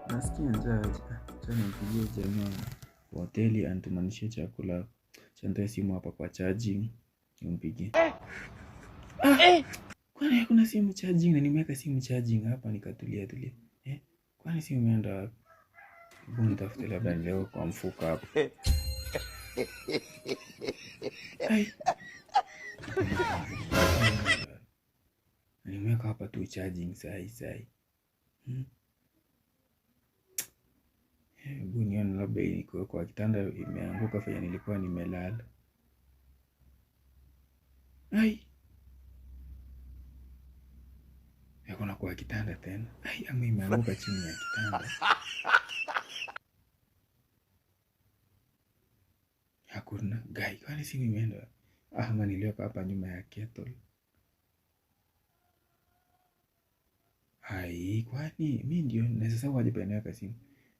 Nasikia njaa. Acha nimpigie jamaa wa hoteli anitumanishie chakula. Nitoe simu hapa kwa charging. Nimpigie. Kwani kuna simu charging na nimeweka simu charging hapa nikatulia. Kwani simu imeenda wapi? Hebu nitafute labda leo kwa mfuko hapa. Nimeweka hapa tu charging sai. Hebu nione labda iko kwa kitanda imeanguka fanya nilikuwa nimelala. Hakuna kwa kitanda tena. Ama imeanguka chini ya kitanda. Hakuna. Gai, kwani simu imeenda? Ama niliweka hapa nyuma ya kettle. Kwani mimi ndio naweza sahau aje niweka simu.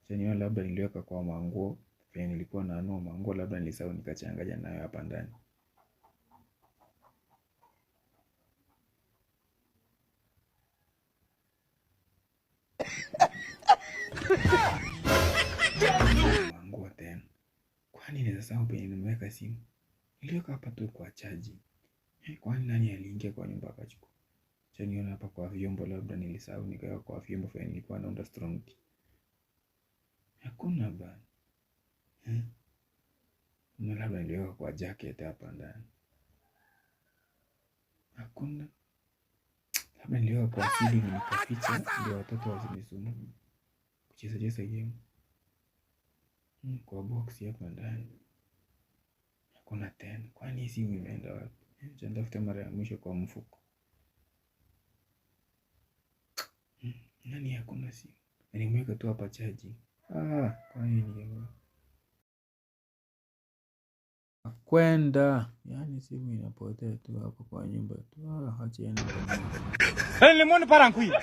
Nione labda niliweka kwa manguo. Fanya nilikuwa naanua manguo labda nilisahau nikachanganya nayo hapa ndani. Manguo tena. Kwani naweza sahau penye nimeweka simu. Niliweka hapa tu kwa charging. Kwani nani aliingia kwa nyumba akachukua? Acha nione hapa kwa vyombo labda nilisahau nikaweka kwa vyombo fanya nilikuwa naunda strong tea. Hakuna bana. Na labda niliweka kwa jacket hapa ndani. Hakuna. Labda niliweka kwa ceiling nikaficha ndio watoto wasinisumbue. Kucheza game. Kwa box hapa ndani. Hakuna tena. Kwani simu imeenda wapi? Acha nitafute mara ya mwisho kwa mfuko. Nani hakuna simu? Nimeweka tu hapa charging. Kwa nini? Kwenda. Yaani simu inapotea tu hapo kwa nyumba tu. Acha iende. Limoni parankui. No.